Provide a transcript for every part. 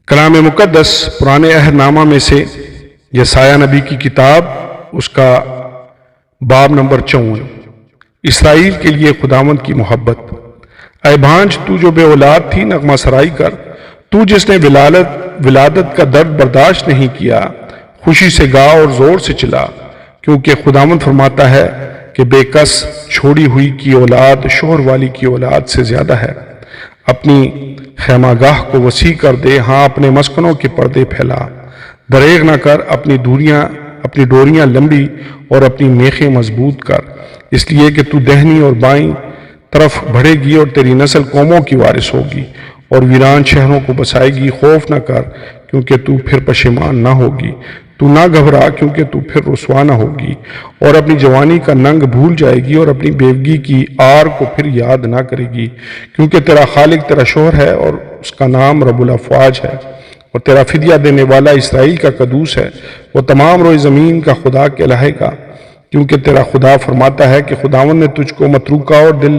کلام مقدس پرانے عہد نامہ میں سے یسایہ نبی کی کتاب، اس کا باب نمبر 54، اسرائیل کے لیے خداوند کی محبت۔ اے بھانج، تو جو بے اولاد تھی نغمہ سرائی کر، تو جس نے ولادت کا درد برداشت نہیں کیا، خوشی سے گا اور زور سے چلا، کیونکہ خداوند فرماتا ہے کہ بے کس چھوڑی ہوئی کی اولاد شوہر والی کی اولاد سے زیادہ ہے۔ اپنی خیمہ گاہ کو وسیع کر دے، ہاں اپنے مسکنوں کے پردے پھیلا۔ دریغ نہ کر، اپنی ڈوریاں لمبی اور اپنی میخیں مضبوط کر، اس لیے کہ تو دہنی اور بائیں طرف بڑھے گی اور تیری نسل قوموں کی وارث ہوگی اور ویران شہروں کو بسائے گی۔ خوف نہ کر، کیونکہ تو پھر پشیمان نہ ہوگی، تو نہ گھبرا، کیونکہ تو پھر رسوا نہ ہوگی، اور اپنی جوانی کا ننگ بھول جائے گی اور اپنی بیوگی کی آر کو پھر یاد نہ کرے گی، کیونکہ تیرا خالق تیرا شوہر ہے اور اس کا نام رب الافواج ہے، اور تیرا فدیہ دینے والا اسرائیل کا قدوس ہے۔ وہ تمام روئے زمین کا خدا کہلائے گا، کیونکہ تیرا خدا فرماتا ہے کہ خداوند نے تجھ کو متروکہ اور دل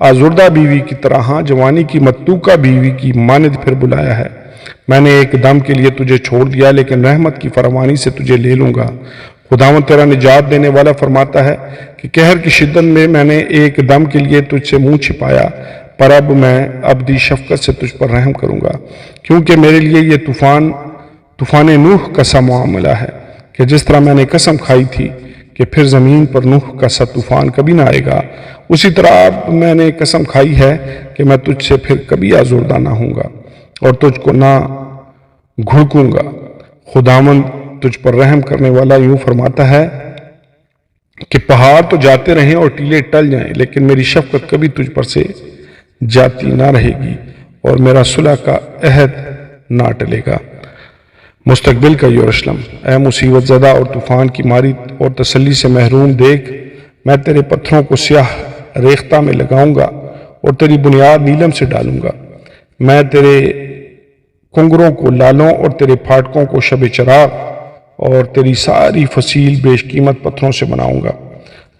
آزردہ بیوی کی طرح، ہاں جوانی کی متروکہ بیوی کی مانند پھر بلایا ہے۔ میں نے ایک دم کے لیے تجھے چھوڑ دیا، لیکن رحمت کی فراوانی سے تجھے لے لوں گا۔ خداوند تیرا نجات دینے والا فرماتا ہے کہ قہر کی شدت میں میں نے ایک دم کے لیے تجھ سے منہ چھپایا، پر اب میں ابدی شفقت سے تجھ پر رحم کروں گا، کیونکہ میرے لیے یہ طوفان نوح کا سا معاملہ ہے کہ جس طرح میں نے قسم کھائی تھی کہ پھر زمین پر نوح کا سا طوفان کبھی نہ آئے گا، اسی طرح اب میں نے قسم کھائی ہے کہ میں تجھ سے پھر کبھی آزردہ نہ ہوں گا اور تجھ کو نہ گھڑکوں گا۔ خداوند تجھ پر رحم کرنے والا یوں فرماتا ہے کہ پہاڑ تو جاتے رہیں اور ٹیلے ٹل جائیں، لیکن میری شفقت کبھی تجھ پر سے جاتی نہ رہے گی اور میرا صلح کا عہد نہ ٹلے گا۔ مستقبل کا یروشلم، اے مصیبت زدہ اور طوفان کی ماری اور تسلی سے محروم، دیکھ میں تیرے پتھروں کو سیاہ ریختہ میں لگاؤں گا اور تیری بنیاد نیلم سے ڈالوں گا۔ میں تیرے کنگروں کو لالوں اور تیرے پھاٹکوں کو شب چراغ اور تیری ساری فصیل بیش قیمت پتھروں سے بناؤں گا،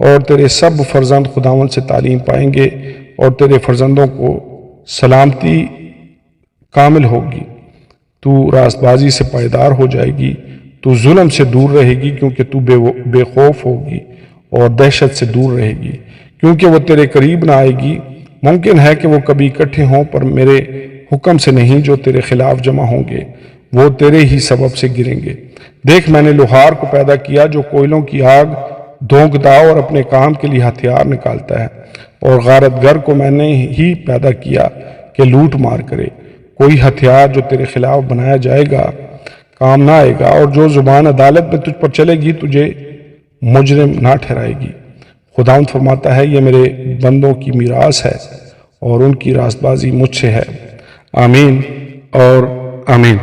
اور تیرے سب فرزند خداوند سے تعلیم پائیں گے اور تیرے فرزندوں کو سلامتی کامل ہوگی۔ تو راست بازی سے پائیدار ہو جائے گی، تو ظلم سے دور رہے گی، کیونکہ تو بے خوف ہوگی اور دہشت سے دور رہے گی، کیونکہ وہ تیرے قریب نہ آئے گی۔ ممکن ہے کہ وہ کبھی اکٹھے ہوں، پر میرے حکم سے نہیں۔ جو تیرے خلاف جمع ہوں گے وہ تیرے ہی سبب سے گریں گے۔ دیکھ میں نے لوہار کو پیدا کیا جو کوئلوں کی آگ دھونکتا اور اپنے کام کے لیے ہتھیار نکالتا ہے، اور غارت گر کو میں نے ہی پیدا کیا کہ لوٹ مار کرے۔ کوئی ہتھیار جو تیرے خلاف بنایا جائے گا کام نہ آئے گا، اور جو زبان عدالت میں تجھ پر چلے گی تجھے مجرم نہ ٹھہرائے گی۔ خداوند فرماتا ہے، یہ میرے بندوں کی میراث ہے اور ان کی راست بازی مجھ سے ہے۔ آمین اور آمین۔